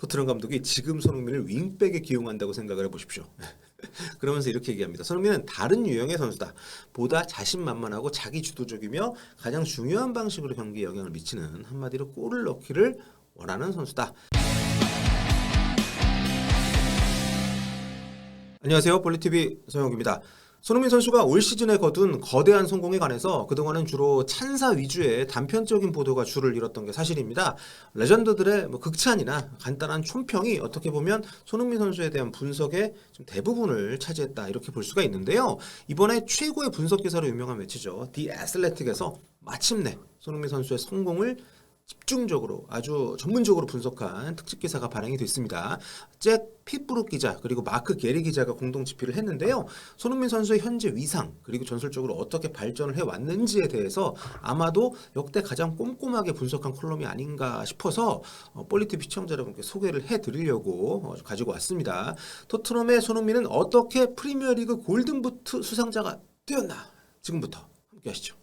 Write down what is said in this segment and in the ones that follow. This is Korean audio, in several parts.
토트넘 감독이 지금 손흥민을 윙백에 기용한다고 생각을 해보십시오. 그러면서 이렇게 얘기합니다. 손흥민은 다른 유형의 선수다. 보다 자신만만하고 자기주도적이며 가장 중요한 방식으로 경기에 영향을 미치는, 한마디로 골을 넣기를 원하는 선수다. 안녕하세요. 볼리TV 서영욱입니다. 손흥민 선수가 올 시즌에 거둔 거대한 성공에 관해서 그동안은 주로 찬사 위주의 단편적인 보도가 주를 이뤘던 게 사실입니다. 레전드들의 극찬이나 간단한 촌평이 어떻게 보면 손흥민 선수에 대한 분석의 좀 대부분을 차지했다, 이렇게 볼 수가 있는데요. 이번에 최고의 분석 기사로 유명한 매체죠, 디 애슬레틱에서 마침내 손흥민 선수의 성공을 집중적으로 아주 전문적으로 분석한 특집 기사가 발행이 됐습니다. 잭 핏브룩 기자 그리고 마크 게리 기자가 공동 집필을 했는데요. 손흥민 선수의 현재 위상 그리고 전술적으로 어떻게 발전을 해왔는지에 대해서 아마도 역대 가장 꼼꼼하게 분석한 콜럼이 아닌가 싶어서 볼리TV 시청자 여러분께 소개를 해드리려고 가지고 왔습니다. 토트넘의 손흥민은 어떻게 프리미어리그 골든부트 수상자가 되었나? 지금부터 함께 하시죠.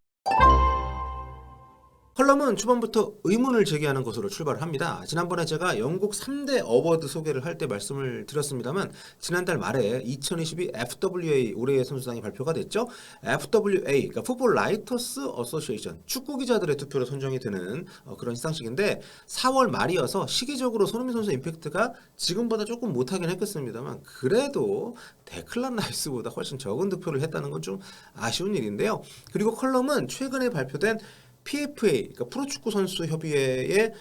컬럼은 초반부터 의문을 제기하는 것으로 출발을 합니다. 지난번에 제가 영국 3대 어워드 소개를 할 때 말씀을 드렸습니다만, 지난달 말에 2022 FWA 올해의 선수상이 발표가 됐죠. FWA, 그러니까 풋볼 라이터스 어소시에이션, 축구 기자들의 투표로 선정이 되는 그런 시상식인데, 4월 말이어서 시기적으로 손흥민 선수의 임팩트가 지금보다 조금 못하긴 했겠습니다만, 그래도 데클란 라이스보다 훨씬 적은 득표를 했다는 건 좀 아쉬운 일인데요. 그리고 컬럼은 최근에 발표된 PFA, 그러니까 프로축구 선수 협의회의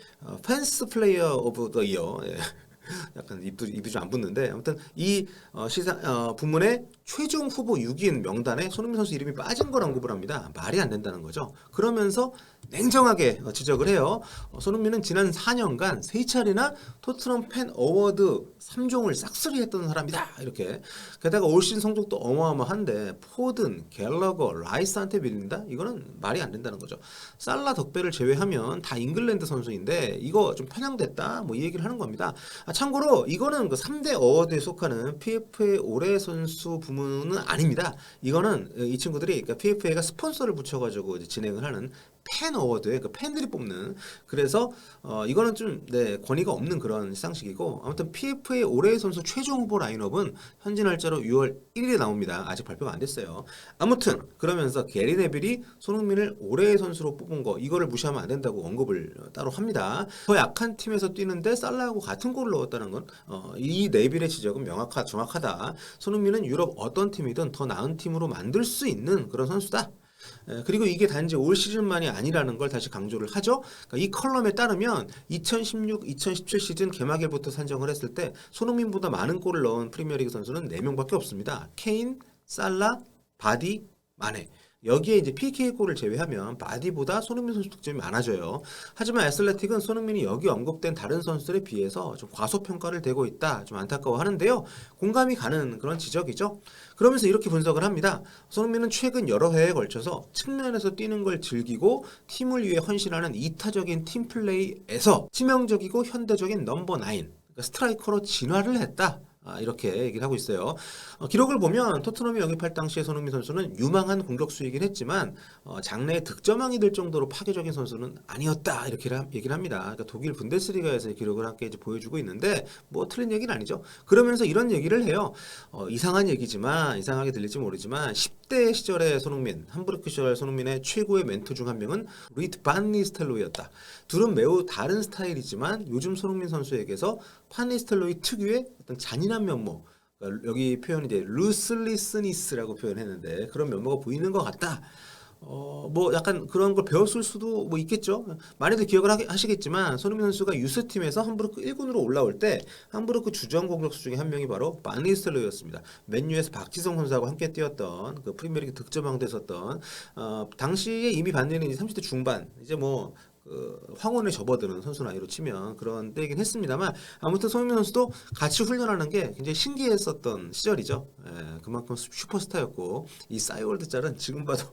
펜스 플레이어 오브 더 이어, 약간 입이 좀 안 붙는데, 아무튼 이 부문의 최종 후보 6인 명단에 손흥민 선수 이름이 빠진 걸 언급을 합니다. 말이 안 된다는 거죠. 그러면서 냉정하게 지적을 해요. 손흥민은 지난 4년간 3차례나 토트넘 팬 어워드 3종을 싹쓸이 했던 사람이다, 이렇게. 게다가 올 시즌 성적도 어마어마한데 포든, 갤러거, 라이스한테 밀린다? 이거는 말이 안 된다는 거죠. 살라, 덕배를 제외하면 다 잉글랜드 선수인데 이거 좀 편향됐다, 뭐 이 얘기를 하는 겁니다. 참고로 이거는 그 3대 어워드에 속하는 PFA 올해 선수 부문은 아닙니다. 이거는 이 친구들이, 그러니까 PFA가 스폰서를 붙여가지고 이제 진행을 하는 팬 어워드에 그 팬들이 뽑는, 그래서 이거는 좀 권위가 없는 그런 시상식이고, 아무튼 PFA 올해의 선수 최종 후보 라인업은 현지 날짜로 6월 1일에 나옵니다. 아직 발표가 안 됐어요. 아무튼 그러면서 게리 네빌이 손흥민을 올해의 선수로 뽑은 거, 이거를 무시하면 안 된다고 언급을 따로 합니다. 더 약한 팀에서 뛰는데 살라하고 같은 골을 넣었다는 건 이 네빌의 지적은 정확하다. 손흥민은 유럽 어떤 팀이든 더 나은 팀으로 만들 수 있는 그런 선수다. 그리고 이게 단지 올 시즌만이 아니라는 걸 다시 강조를 하죠. 그러니까 이 컬럼에 따르면 2016-2017 시즌 개막일부터 산정을 했을 때 손흥민보다 많은 골을 넣은 프리미어리그 선수는 4명밖에 없습니다. 케인, 살라, 바디, 마네. 여기에 이제 PK 골을 제외하면 바디보다 손흥민 선수 득점이 많아져요. 하지만 애슬레틱은 손흥민이 여기 언급된 다른 선수들에 비해서 좀 과소평가를 되고 있다, 좀 안타까워하는데요. 공감이 가는 그런 지적이죠. 그러면서 이렇게 분석을 합니다. 손흥민은 최근 여러 해에 걸쳐서 측면에서 뛰는 걸 즐기고 팀을 위해 헌신하는 이타적인 팀플레이에서 치명적이고 현대적인 넘버 9, 그러니까 스트라이커로 진화를 했다, 이렇게 얘기를 하고 있어요. 기록을 보면 토트넘이 영입할 당시에 손흥민 선수는 유망한 공격수이긴 했지만 장래에 득점왕이 될 정도로 파괴적인 선수는 아니었다, 이렇게 얘기를 합니다. 그러니까 독일 분데스리가에서의 기록을 함께 이제 보여주고 있는데, 뭐 틀린 얘기는 아니죠. 그러면서 이런 얘기를 해요. 이상한 얘기지만, 이상하게 들릴지 모르지만 10대 시절의 손흥민, 함부르크 시절 손흥민의 최고의 멘토 중 한 명은 루이트 반 니스텔로이였다. 둘은 매우 다른 스타일이지만 요즘 손흥민 선수에게서 반 니스텔로이 특유의 어떤 잔인한 면모, 그러니까 여기 표현이 이제 루슬리스니스라고 표현했는데, 그런 면모가 보이는 것 같다. 뭐 약간 그런 걸 배웠을 수도 뭐 있겠죠. 많이들 기억을 하시겠지만 손흥민 선수가 유스팀에서 함부르크 1군으로 올라올 때 함부르크 주전 공격수 중에 한 명이 바로 반 니스텔로이였습니다. 맨유에서 박지성 선수하고 함께 뛰었던, 그 프리미어리그 득점왕도 했었던, 당시에 이미 반 니는 30대 중반, 이제 뭐 황혼에 접어드는 선수 나이로 치면 그런 때이긴 했습니다만, 아무튼 손흥민 선수도 같이 훈련하는 게 굉장히 신기했었던 시절이죠. 그만큼 슈퍼스타였고, 이 싸이월드 짤은 지금 봐도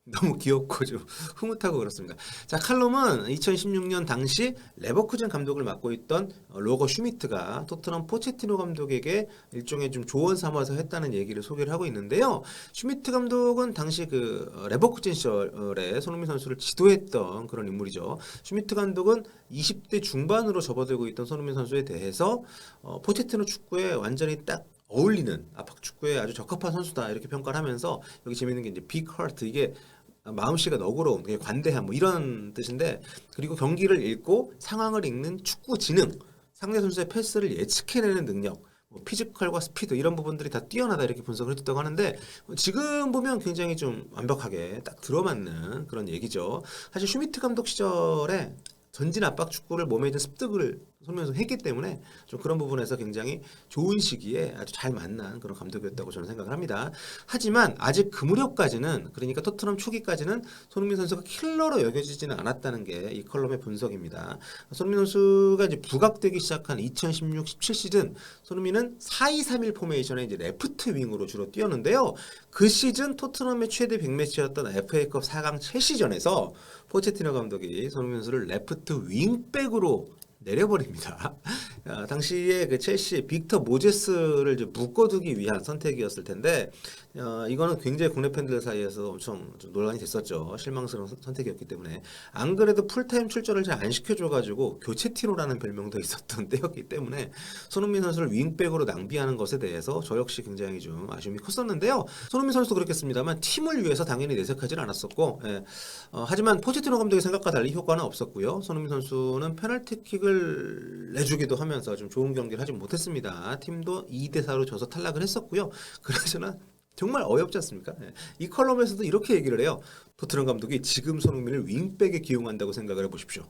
너무 귀엽고 좀 흐뭇하고 그렇습니다. 자, 칼럼은 2016년 당시 레버쿠젠 감독을 맡고 있던 로거 슈미트가 토트넘 포체티노 감독에게 일종의 좀 조언 삼아서 했다는 얘기를 소개를 하고 있는데요. 슈미트 감독은 당시 그 레버쿠젠 시절에 손흥민 선수를 지도했던 그런 인물이죠. 슈미트 감독은 20대 중반으로 접어들고 있던 손흥민 선수에 대해서 포체티노 축구에 완전히 딱 어울리는 압박 축구에 아주 적합한 선수다 이렇게 평가를 하면서 여기 재밌는 게 이제 빅 하트 이게 마음씨가 너그러운 관대한 뭐 이런 뜻인데 그리고 경기를 읽고 상황을 읽는 축구 지능 상대 선수의 패스를 예측해내는 능력 뭐 피지컬과 스피드 이런 부분들이 다 뛰어나다 이렇게 분석을 해줬다고 하는데 지금 보면 굉장히 좀 완벽하게 딱 들어맞는 그런 얘기죠. 사실 슈미트 감독 시절에 전진 압박 축구를 몸에 있는 습득을 손흥민에서 했기 때문에 좀 그런 부분에서 굉장히 좋은 시기에 아주 잘 만난 그런 감독이었다고 저는 생각을 합니다. 하지만 아직 그 무렵까지는 그러니까 토트넘 초기까지는 손흥민 선수가 킬러로 여겨지지는 않았다는 게 이 컬럼의 분석입니다. 손흥민 선수가 이제 부각되기 시작한 2016-17 시즌 손흥민은 4-2-3-1 포메이션의 이제 레프트 윙으로 주로 뛰었는데요. 그 시즌 토트넘의 최대 빅매치였던 FA컵 4강 첼시전에서 포체티노 감독이 손흥민 선수를 레프트 윙백으로 내려버립니다. 당시에 그 첼시 빅터 모제스를 이제 묶어두기 위한 선택이었을 텐데 이거는 굉장히 국내 팬들 사이에서 엄청 좀 논란이 됐었죠. 실망스러운 선택이었기 때문에 안 그래도 풀타임 출전을 잘 안 시켜줘가지고 교체티노라는 별명도 있었던 때였기 때문에 손흥민 선수를 윙백으로 낭비하는 것에 대해서 저 역시 굉장히 좀 아쉬움이 컸었는데요. 손흥민 선수도 그렇겠습니다만 팀을 위해서 당연히 내색하지는 않았었고 하지만 포체티노 감독의 생각과 달리 효과는 없었고요. 손흥민 선수는 페널티킥을 내주기도 하면서 좀 좋은 경기를 하지 못했습니다. 팀도 2대4로 져서 탈락을 했었고요. 그래서는 정말 어이없지 않습니까? 이 컬럼에서도 이렇게 얘기를 해요. 토트넘 감독이 지금 손흥민을 윙백에 기용한다고 생각을 해보십시오.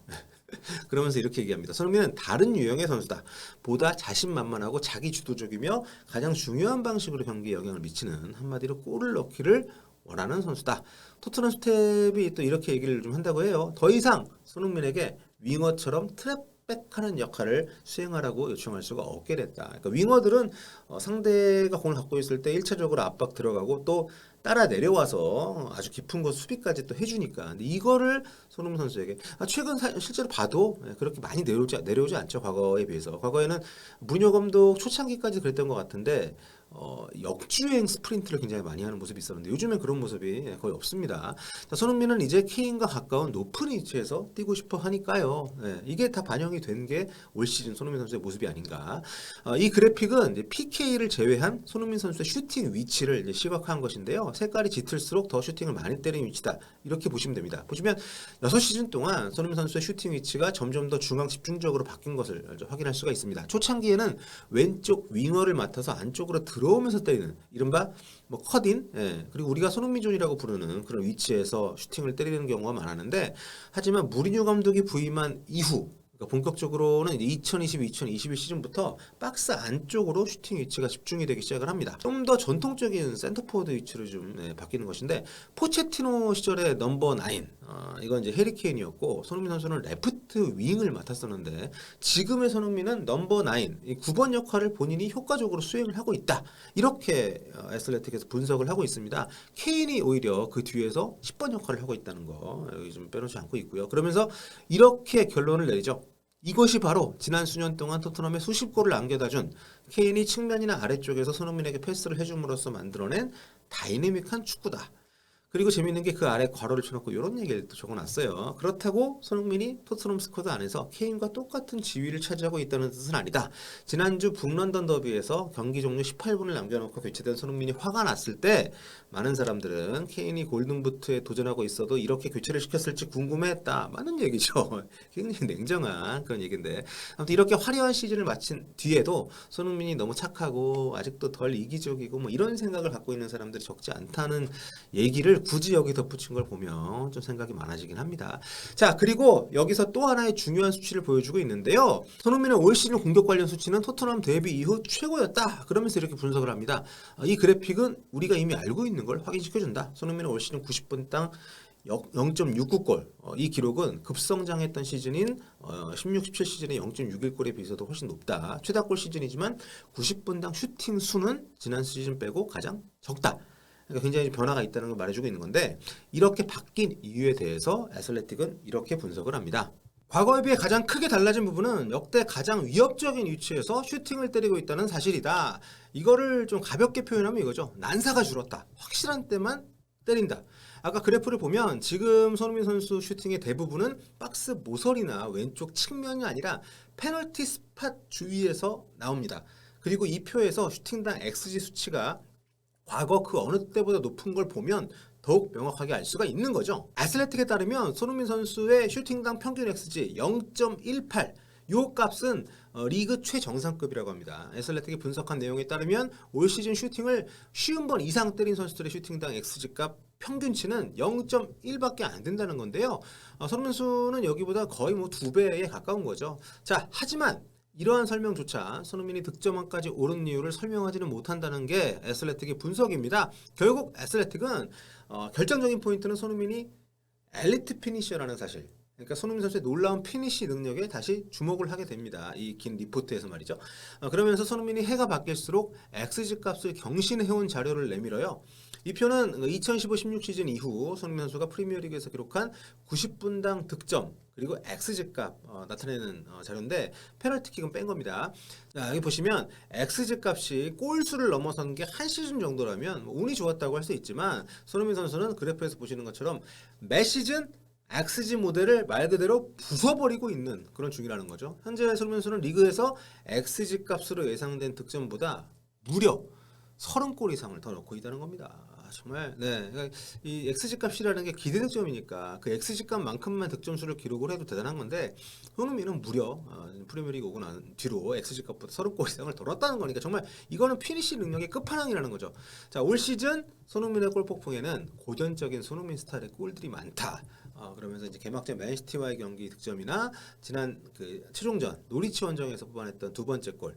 그러면서 이렇게 얘기합니다. 손흥민은 다른 유형의 선수다. 보다 자신만만하고 자기 주도적이며 가장 중요한 방식으로 경기에 영향을 미치는 한마디로 골을 넣기를 원하는 선수다. 토트넘 스텝이 또 이렇게 얘기를 좀 한다고 해요. 더 이상 손흥민에게 윙어처럼 트랩백하는 역할을 수행하라고 요청할 수가 없게 됐다. 그러니까 윙어들은 상대가 공을 갖고 있을 때 1차적으로 압박 들어가고 또 따라 내려와서 아주 깊은 곳 수비까지 또 해주니까. 근데 이거를 손흥민 선수에게 최근 실제로 봐도 그렇게 많이 내려오지 않죠. 과거에 비해서. 과거에는 무리뉴 감독 초창기까지 그랬던 것 같은데 역주행 스프린트를 굉장히 많이 하는 모습이 있었는데 요즘엔 그런 모습이 거의 없습니다. 자, 손흥민은 이제 케인과 가까운 높은 위치에서 뛰고 싶어 하니까요. 이게 다 반영이 된 게 올 시즌 손흥민 선수의 모습이 아닌가. 이 그래픽은 이제 PK를 제외한 손흥민 선수의 슈팅 위치를 이제 시각화한 것인데요. 색깔이 짙을수록 더 슈팅을 많이 때리는 위치다. 이렇게 보시면 됩니다. 보시면 6시즌 동안 손흥민 선수의 슈팅 위치가 점점 더 중앙 집중적으로 바뀐 것을 확인할 수가 있습니다. 초창기에는 왼쪽 윙어를 맡아서 안쪽으로 들어오면서 때리는 이른바 뭐 컷인 그리고 우리가 손흥민 존이라고 부르는 그런 위치에서 슈팅을 때리는 경우가 많았는데 하지만 무리뉴 감독이 부임한 이후 그러니까 본격적으로는 이제 2020-2021 시즌부터 박스 안쪽으로 슈팅 위치가 집중이 되기 시작을 합니다. 좀 더 전통적인 센터포워드 위치로 좀 바뀌는 것인데 포체티노 시절의 넘버 9 이건 이제 해리 케인이었고 손흥민 선수는 레프트 윙을 맡았었는데 지금의 손흥민은 넘버 9 이 9번 역할을 본인이 효과적으로 수행을 하고 있다. 이렇게 애슬레틱에서 분석을 하고 있습니다. 케인이 오히려 그 뒤에서 10번 역할을 하고 있다는 거 여기 좀 빼놓지 않고 있고요. 그러면서 이렇게 결론을 내리죠. 이것이 바로 지난 수년 동안 토트넘에 수십 골을 안겨다준 케인이 측면이나 아래쪽에서 손흥민에게 패스를 해줌으로써 만들어낸 다이내믹한 축구다. 그리고 재미있는 게 그 아래 괄호를 쳐놓고 이런 얘기를 또 적어놨어요. 그렇다고 손흥민이 토트넘 스쿼드 안에서 케인과 똑같은 지위를 차지하고 있다는 뜻은 아니다. 지난주 북런던 더비에서 경기 종료 18분을 남겨놓고 교체된 손흥민이 화가 났을 때 많은 사람들은 케인이 골든부트에 도전하고 있어도 이렇게 교체를 시켰을지 궁금해했다. 많은 얘기죠. 굉장히 냉정한 그런 얘기인데 아무튼 이렇게 화려한 시즌을 마친 뒤에도 손흥민이 너무 착하고 아직도 덜 이기적이고 뭐 이런 생각을 갖고 있는 사람들이 적지 않다는 얘기를 굳이 여기 덧붙인 걸 보면 좀 생각이 많아지긴 합니다. 자, 그리고 여기서 또 하나의 중요한 수치를 보여주고 있는데요. 손흥민의 올 시즌 공격 관련 수치는 토트넘 데뷔 이후 최고였다. 그러면서 이렇게 분석을 합니다. 이 그래픽은 우리가 이미 알고 있는 걸 확인시켜준다. 손흥민은 올 시즌 90분당 0.69골 이 기록은 급성장했던 시즌인 16-17 시즌의 0.61골에 비해서도 훨씬 높다. 최다골 시즌이지만 90분당 슈팅 수는 지난 시즌 빼고 가장 적다. 그러니까 굉장히 변화가 있다는 걸 말해주고 있는 건데 이렇게 바뀐 이유에 대해서 애슬레틱은 이렇게 분석을 합니다. 과거에 비해 가장 크게 달라진 부분은 역대 가장 위협적인 위치에서 슈팅을 때리고 있다는 사실이다. 이거를 좀 가볍게 표현하면 이거죠. 난사가 줄었다. 확실한 때만 때린다. 아까 그래프를 보면 지금 손흥민 선수 슈팅의 대부분은 박스 모서리나 왼쪽 측면이 아니라 페널티 스팟 주위에서 나옵니다. 그리고 이 표에서 슈팅당 XG 수치가 과거 그 어느 때보다 높은 걸 보면 더욱 명확하게 알 수가 있는 거죠. 애슬레틱에 따르면 손흥민 선수의 슈팅당 평균 XG 0.18 요 값은 리그 최정상급이라고 합니다. 애슬레틱이 분석한 내용에 따르면 올 시즌 슈팅을 50번 이상 때린 선수들의 슈팅당 XG 값 평균치는 0.1밖에 안 된다는 건데요. 손흥민 선수는 여기보다 거의 뭐 2배에 가까운 거죠. 자, 하지만 이러한 설명조차 손흥민이 득점왕까지 오른 이유를 설명하지는 못한다는 게 애슬레틱의 분석입니다. 결국 애슬레틱은 결정적인 포인트는 손흥민이 엘리트 피니셔라는 사실. 그러니까 손흥민 선수의 놀라운 피니시 능력에 다시 주목을 하게 됩니다. 이 긴 리포트에서 말이죠. 그러면서 손흥민이 해가 바뀔수록 XG 값을 경신해온 자료를 내밀어요. 이 표는 2015-16 시즌 이후 손흥민 선수가 프리미어리그에서 기록한 90분당 득점 그리고 XG 값 나타내는 자료인데 페널티킥은 뺀 겁니다. 자, 여기 보시면 XG 값이 골수를 넘어선 게 한 시즌 정도라면 운이 좋았다고 할 수 있지만 손흥민 선수는 그래프에서 보시는 것처럼 매 시즌 XG 모델을 말 그대로 부숴버리고 있는 그런 중이라는 거죠. 현재 손흥민 선수는 리그에서 XG 값으로 예상된 득점보다 무려 30골 이상을 더 넣고 있다는 겁니다. 정말 그러니까 이 XG 값이라는 게 기대 득점이니까 그 XG 값만큼만 득점 수를 기록을 해도 대단한 건데 손흥민은 무려 프리미어리그 오고 난 뒤로 XG 값보다 30골 이상을 더 넣었다는 거니까 정말 이거는 피니시 능력의 끝판왕이라는 거죠. 자, 올 시즌 손흥민의 골 폭풍에는 고전적인 손흥민 스타일의 골들이 많다. 그러면서 이제 개막전 맨시티와의 경기 득점이나 지난 그 최종전 노리치 원정에서 뽑아냈던 두 번째 골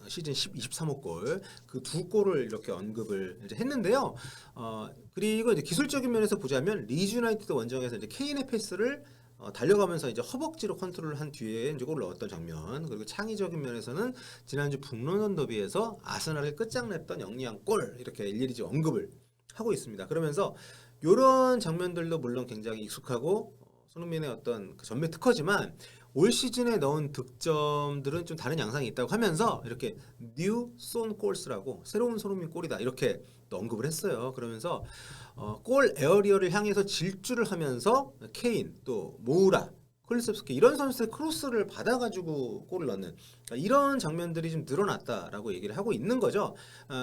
시즌 23호 골, 그 두 골을 이렇게 언급을 이제 했는데요. 그리고 이제 기술적인 면에서 보자면 리즈 유나이티드 원정에서 이제 케인의 패스를 달려가면서 이제 허벅지로 컨트롤을 한 뒤에 이제 골을 넣었던 장면, 그리고 창의적인 면에서는 지난주 북런던 더비에서 아스날을 끝장냈던 영리한 골 이렇게 일일이 언급을 하고 있습니다. 그러면서 이런 장면들도 물론 굉장히 익숙하고 손흥민의 어떤 그 전매 특허지만 올 시즌에 넣은 득점들은 좀 다른 양상이 있다고 하면서 이렇게 뉴 손 골스라고 새로운 손흥민 골이다 이렇게 또 언급을 했어요. 그러면서 골 에어리어를 향해서 질주를 하면서 케인 또 모우라 콜리셉스키 이런 선수의 크로스를 받아가지고 골을 넣는 이런 장면들이 좀 늘어났다라고 얘기를 하고 있는 거죠.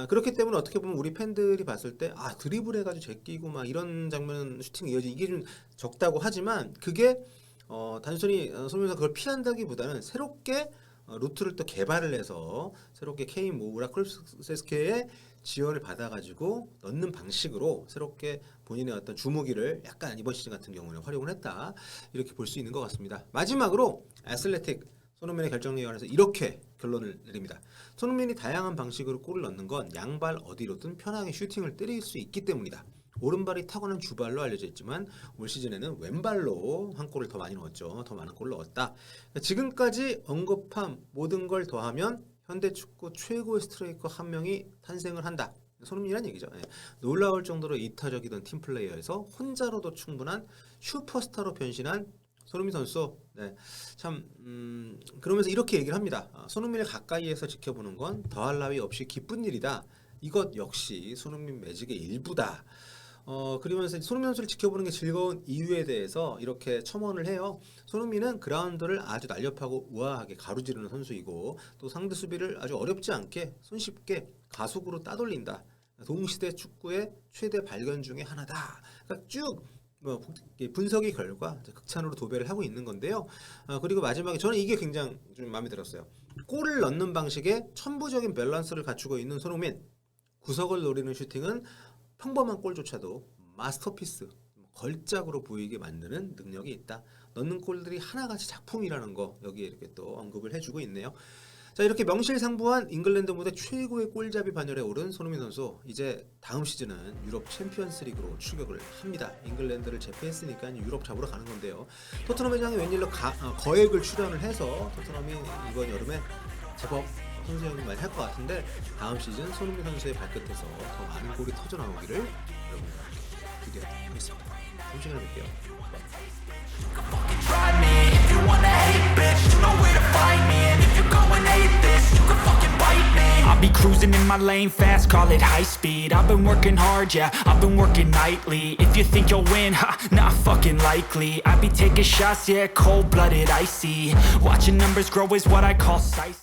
그렇기 때문에 어떻게 보면 우리 팬들이 봤을 때 드리블 해가지고 제끼고 막 이런 장면 슈팅 이어지 이게 좀 적다고 하지만 그게 단순히 손흥민이 그걸 피한다기보다는 새롭게 루트를 또 개발을 해서 새롭게 케인 모우라 콜리셉스키의 지원을 받아가지고 넣는 방식으로 새롭게 본인의 어떤 주무기를 약간 이번 시즌 같은 경우는 활용을 했다 이렇게 볼 수 있는 것 같습니다. 마지막으로 애슬레틱 손흥민의 결정력에 관해서 이렇게 결론을 내립니다. 손흥민이 다양한 방식으로 골을 넣는 건 양발 어디로든 편하게 슈팅을 때릴 수 있기 때문이다. 오른발이 타고난 주발로 알려져 있지만 올 시즌에는 왼발로 한 골을 더 많이 넣었죠. 더 많은 골을 넣었다. 지금까지 언급한 모든 걸 더하면 현대 축구 최고의 스트라이커 한 명이 탄생을 한다. 손흥민이란 얘기죠. 놀라울 정도로 이타적이던 팀플레이어에서 혼자로도 충분한 슈퍼스타로 변신한 손흥민 선수. 그러면서 이렇게 얘기를 합니다. 손흥민을 가까이에서 지켜보는 건 더할 나위 없이 기쁜 일이다. 이것 역시 손흥민 매직의 일부다. 그러면서 손흥민 선수를 지켜보는 게 즐거운 이유에 대해서 이렇게 첨언을 해요. 손흥민은 그라운드를 아주 날렵하고 우아하게 가로지르는 선수이고 또 상대 수비를 아주 어렵지 않게 손쉽게 가속으로 따돌린다. 동시대 축구의 최대 발견 중에 하나다. 그러니까 쭉 분석의 결과 극찬으로 도배를 하고 있는 건데요. 그리고 마지막에 저는 이게 굉장히 좀 마음에 들었어요. 골을 넣는 방식에 천부적인 밸런스를 갖추고 있는 손흥민. 구석을 노리는 슈팅은 평범한 골조차도 마스터피스, 걸작으로 보이게 만드는 능력이 있다. 넣는 골들이 하나같이 작품이라는 거 여기에 이렇게 또 언급을 해주고 있네요. 자, 이렇게 명실상부한 잉글랜드 무대 최고의 골잡이 반열에 오른 손흥민 선수 이제 다음 시즌은 유럽 챔피언스리그로 출격을 합니다. 잉글랜드를 제패했으니까 유럽 잡으러 가는 건데요. 토트넘 회장이 웬일로 거액을 출연을 해서 토트넘이 이번 여름에 제법 선수 이야기 많이 할 것 같은데 다음 시즌 손흥민 선수의 발끝에서 더 많은 골이 터져 나오기를 여러분과 함께 기대하겠습니다. 다음 시간에 뵐게요. Try me if you wanna hate, bitch. You know where to find me. And if you're going hate this, you can fucking bite me. I'll be cruising in my lane fast, call it high speed. I've been working hard, yeah, I've been working nightly. If you think you'll win, ha, not fucking likely. I be taking shots, yeah, cold-blooded, icy. Watching numbers grow is what I call sight.